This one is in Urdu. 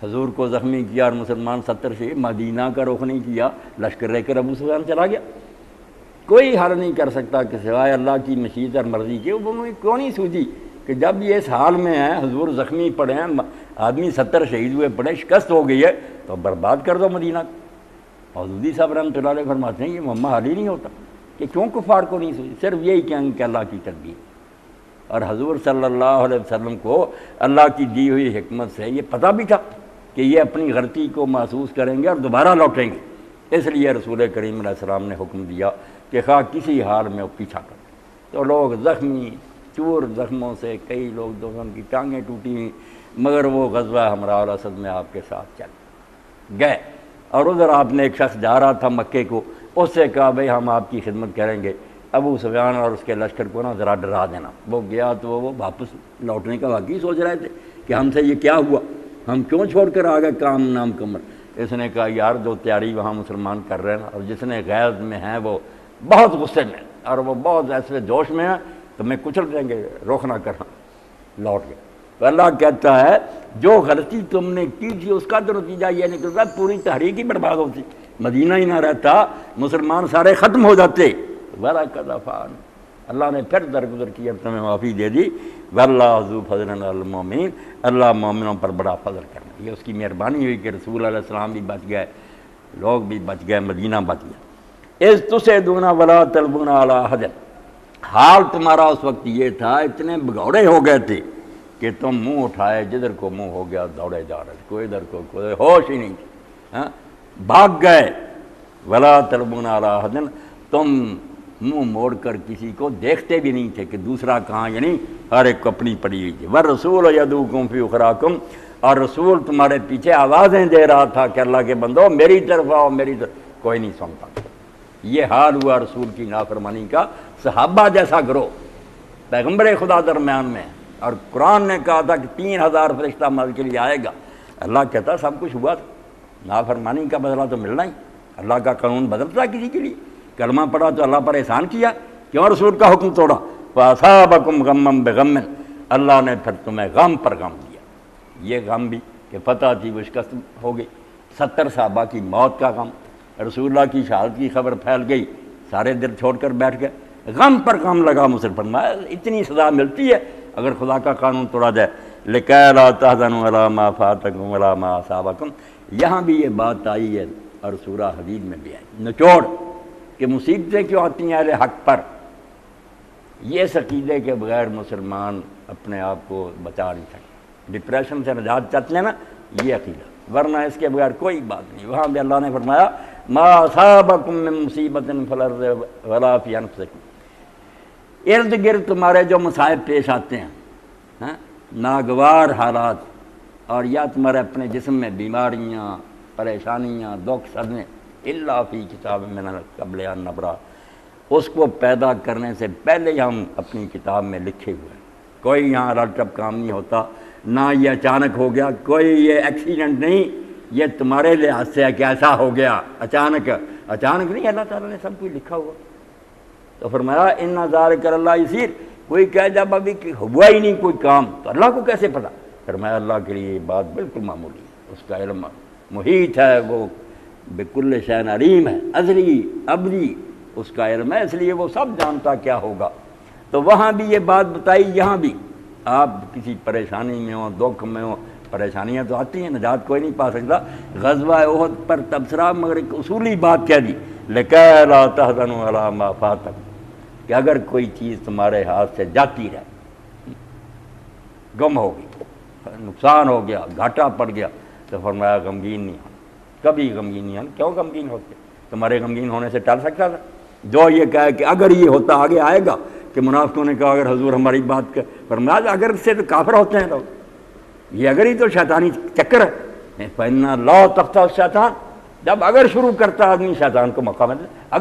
حضور کو زخمی کیا اور مسلمان 70 شہید، مدینہ کا رخ نہیں کیا، لشکر لے کر ابو سفیان چلا گیا۔ کوئی حل نہیں کر سکتا کہ سوائے اللہ کی مشیت اور مرضی کے۔ وہ کیوں نہیں سوچی کہ جب یہ اس حال میں ہے، حضور زخمی پڑے ہیں، آدمی 70 شہید ہوئے پڑے، شکست ہو گئی ہے، تو برباد کر دو مدینہ۔ حضودی صاحب رحمۃ اللہ علیہ فرماتے ہیں یہ معمہ حل ہی نہیں ہوتا کہ کیوں کفار کو نہیں سوچی، صرف یہی کہیں کہ اللہ کی تدبیر۔ اور حضور صلی اللہ علیہ وسلم کو اللہ کی دی ہوئی حکمت سے یہ پتہ بھی تھا کہ یہ اپنی غلطی کو محسوس کریں گے اور دوبارہ لوٹیں گے، اس لیے رسول کریم علیہ السلام نے حکم دیا کہ خواہ کسی حال میں وہ پیچھا کر۔ تو لوگ زخمی، چور زخموں سے، کئی لوگ دوسروں کی ٹانگیں ٹوٹی ہوئی، مگر وہ غزوہ حمراء الاسد میں آپ کے ساتھ چل گئے۔ اور ادھر آپ نے ایک شخص جا رہا تھا مکے کو، اس سے کہا بھئی ہم آپ کی خدمت کریں گے، ابو سفیان اور اس کے لشکر کو نا ذرا ڈرا دینا۔ وہ گیا تو وہ واپس لوٹنے کا واقعی سوچ رہے تھے کہ ہم سے یہ کیا ہوا، ہم کیوں چھوڑ کر آ گئے کام نام کمر۔ اس نے کہا یار جو تیاری وہاں مسلمان کر رہے ہیں اور جس نے غیظ میں ہیں وہ بہت غصے میں اور وہ بہت ایسے جوش میں ہیں تو میں کچل دیں گے، روک نہ کرنا۔ لوٹ گئے۔ تو اللہ کہتا ہے جو غلطی تم نے کی تھی اس کا تو نتیجہ یہ نکلتا پوری تحریک ہی برباد ہوتی، مدینہ ہی نہ رہتا، مسلمان سارے ختم ہو جاتے۔ وَلَقَدْ عَفَا اللہ نے پھر درگزر کی اور تمہیں معافی دے دی۔ وَاللَّهُ ذُو فَضْلٍ عَلَى الْمُؤْمِنِينَ اللہ مومنوں پر بڑا فضل کرنا، یہ اس کی مہربانی ہوئی کہ رسول علیہ السلام بھی بچ گئے، لوگ بھی بچ گئے، مدینہ بچ گیا۔ اِذْ تُصْعِدُونَ وَلَا تَلْوُونَ عَلَىٰ أَحَدٍ حال تمہارا اس وقت یہ تھا، اتنے بگوڑے ہو گئے تھے کہ تم منہ اٹھائے جدھر کو منہ ہو گیا دوڑے جا رہے، کوئی ادھر کو کوئی ہوش ہی نہیں تھی، بھاگ گئے۔ وَلَا تَلْوُونَ عَلَىٰ أَحَدٍ تم منہ موڑ کر کسی کو دیکھتے بھی نہیں تھے کہ دوسرا کہاں، یعنی ہر ایک کو اپنی پڑی ہوئی تھی۔ وَالرَّسُولُ يَدْعُوكُمْ فِي أُخْرَاكُمْ اور رسول تمہارے پیچھے آوازیں دے رہا تھا کہ اللہ کے بندو میری طرف آؤ، میری طرف، کوئی نہیں سنتا۔ یہ حال ہوا رسول کی نافرمانی کا۔ صحابہ جیسا گروہ پیغمبر خدا درمیان میں، اور قرآن نے کہا تھا کہ 3000 فرشتہ مدد کے لیے آئے گا۔ اللہ کہتا سب کچھ ہوا تھا، نافرمانی کا بدلہ تو ملنا ہی، اللہ کا قانون بدلتا کسی کے لیے، کلمہ پڑھا تو اللہ پر احسان کیا، کیوں رسول کا حکم توڑا؟ فَأَصَابَكُمْ غَمًّا بِغَمٍّ اللہ نے پھر تمہیں غم پر غم دیا۔ یہ غم بھی کہ فتح تھی وہ شکست ہو گئی، 70 صحابہ کی موت کا غم، رسول اللہ کی شہادت کی خبر پھیل گئی، سارے دل چھوڑ کر بیٹھ گئے، غم پر غم لگا مسلمان۔ اتنی سزا ملتی ہے اگر خدا کا قانون توڑا جائے۔ لِكَيْ لَا تَحْزَنُوا عَلَىٰ مَا فَاتَكُمْ وَلَا مَا أَصَابَكُمْ یہاں بھی یہ بات آئی ہے اور سورہ حدید میں بھی آئی، نچوڑ کہ مصیبتیں کیوں آتی ہیں اہل حق پر۔ یہ اس عقیدے کے بغیر مسلمان اپنے آپ کو بچا نہیں سکتے، ڈپریشن سے نجات چاہتے ہیں نا، یہ عقیدہ، ورنہ اس کے بغیر کوئی بات نہیں۔ وہاں بھی اللہ نے فرمایا ما اصابکم من مصیبت فی الارض ولا فی انفسکم ارد گرد تمہارے جو مصائب پیش آتے ہیں، ناگوار حالات، اور یا تمہارے اپنے جسم میں بیماریاں، پریشانیاں، دکھ صدمے، الا فی کتاب من قبل ان نبرأ اس کو پیدا کرنے سے پہلے ہی ہم اپنی کتاب میں لکھے ہوئے ہیں۔ کوئی یہاں رٹ ٹپ کام نہیں ہوتا، نہ یہ اچانک ہو گیا، کوئی یہ ایکسیڈنٹ نہیں، یہ تمہارے لحاظ سے ہے کہ ایسا ہو گیا اچانک نہیں، اللہ تعالیٰ نے سب کچھ لکھا ہوا۔ تو فرمایا ان ذالک علی اللہ یسیر، کوئی کہے جب ابھی ہوا ہی نہیں کوئی کام تو اللہ کو کیسے پتا؟ فرمایا اللہ کے لیے یہ بات بالکل معمولی ہے، اس کا علم محیط ہے، وہ بکل شیء علیم ہے، ازلی ابدی اس کا علم ہے، اس لیے وہ سب جانتا کیا ہوگا۔ تو وہاں بھی یہ بات بتائی، یہاں بھی آپ کسی پریشانی میں ہوں، دکھ میں ہوں، پریشانیاں تو آتی ہیں، نجات کوئی نہیں پا سکتا۔ غزوہ احد پر تبصرہ مگر ایک اصولی بات کہہ دی، لِكَيْ لَا تَحْزَنُوا عَلَىٰ مَا فَاتَكُمْ کہ اگر کوئی چیز تمہارے ہاتھ سے جاتی رہے، گم ہو گئی، نقصان ہو گیا، گھاٹا پڑ گیا، تو فرمایا غمگین نہیں ہونا، کبھی غمگین نہیں ہونا۔ کیوں غمگین ہوتے؟ تمہارے غمگین ہونے سے ٹل سکتا تھا؟ جو یہ کہے کہ اگر یہ ہوتا آگے آئے گا کہ منافقوں نے کہا اگر حضور ہماری بات کر، فرمایا اگر سے تو کافر ہوتے ہیں لوگ، یہ اگر ہی تو شیطانی چکر ہے۔ فَإِنَّ لَا تَخْتَى الشَّيْطَانَ جب اگر شروع کرتا آدمی شیطان کو موقع ملتا،